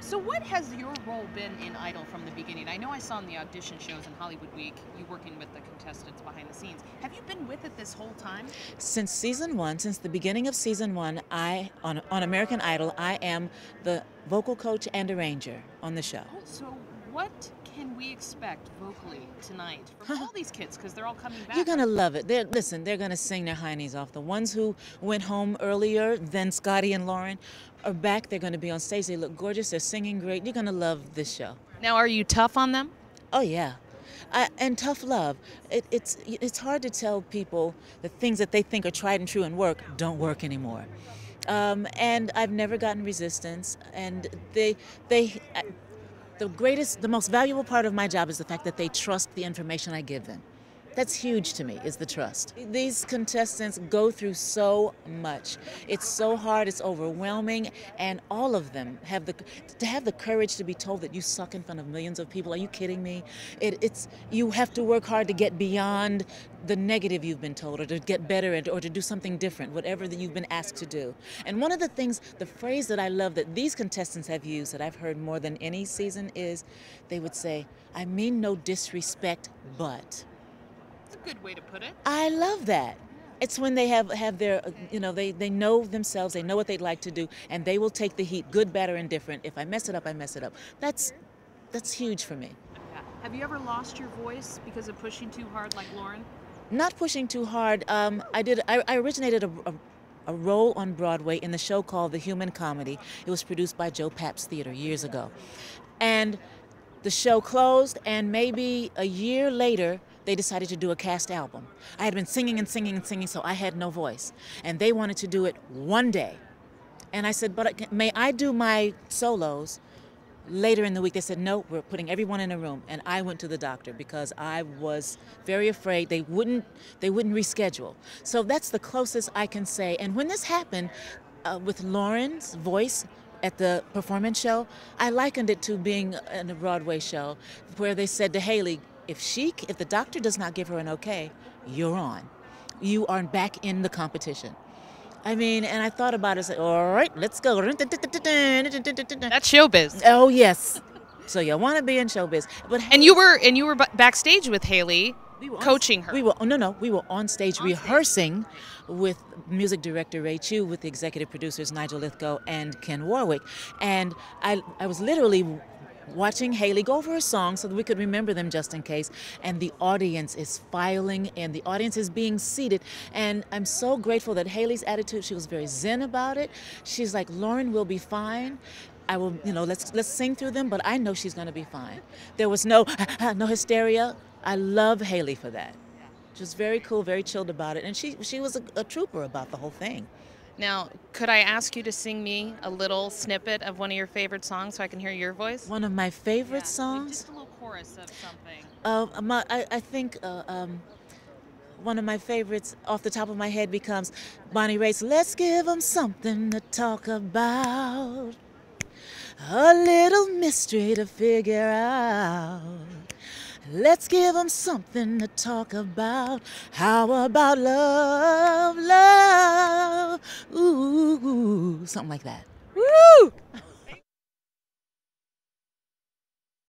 So what has your role been in Idol from the beginning? I know I saw in the audition shows in Hollywood Week, you working with the contestants behind the scenes. Have you been with it this whole time? Since season one, since the beginning of season one, on American Idol, I am the vocal coach and arranger on the show. Oh, so what can we expect vocally tonight from all these kids? Because they're all coming back. You're gonna love it. Listen, they're gonna sing their heinies off. The ones who went home earlier than Scotty and Lauren are back. They're gonna be on stage. They look gorgeous. They're singing great. You're gonna love this show. Now, are you tough on them? Oh yeah, and tough love. It's hard to tell people the things that they think are tried and true and don't work anymore. And I've never gotten resistance. And the most valuable part of my job is the fact that they trust the information I give them. That's huge to me, is the trust. These contestants go through so much. It's so hard, it's overwhelming, and all of them have the courage to be told that you suck in front of millions of people. Are you kidding me? You have to work hard to get beyond the negative you've been told, or to get better, or to do something different, whatever that you've been asked to do. And one of the things, the phrase that I love that these contestants have used, that I've heard more than any season, is they would say, "I mean no disrespect, but." That's a good way to put it. I love that. It's when they have their, they know themselves, they know what they'd like to do, and they will take the heat, good, bad, or indifferent. If I mess it up, I mess it up. That's huge for me. Yeah. Have you ever lost your voice because of pushing too hard like Lauren? Not pushing too hard. I originated a role on Broadway in the show called The Human Comedy. It was produced by Joe Papp's Theater years ago. And the show closed, and maybe a year later, they decided to do a cast album. I had been singing and singing and singing, so I had no voice. And they wanted to do it one day. And I said, but may I do my solos later in the week? They said, no, we're putting everyone in a room. And I went to the doctor because I was very afraid they wouldn't reschedule. So that's the closest I can say. And when this happened with Lauren's voice at the performance show, I likened it to being in a Broadway show where they said to Haley, if the doctor does not give her an okay, you're on. You are back in the competition. I mean, and I thought about it, said, all right, let's go. That's showbiz. Oh yes. So you want to be in showbiz, but and you were backstage with Haley, coaching her. We were on stage rehearsing with music director Ray Chu, with the executive producers Nigel Lithgow and Ken Warwick, and I was literally watching Haley go over her songs so that we could remember them just in case. And the audience is filing, and the audience is being seated. And I'm so grateful that Haley's attitude, she was very zen about it. She's like, Lauren will be fine. I will, let's sing through them, but I know she's going to be fine. There was no hysteria. I love Haley for that. She was very cool, very chilled about it. And she was a trooper about the whole thing. Now, could I ask you to sing me a little snippet of one of your favorite songs so I can hear your voice? One of my favorite songs? Just a little chorus of something. I think one of my favorites off the top of my head becomes Bonnie Raitt's "Let's Give 'Em Something to Talk About, a little mystery to figure out. Let's give 'em something to talk about. How about love, love? Ooh, something like that. Woo!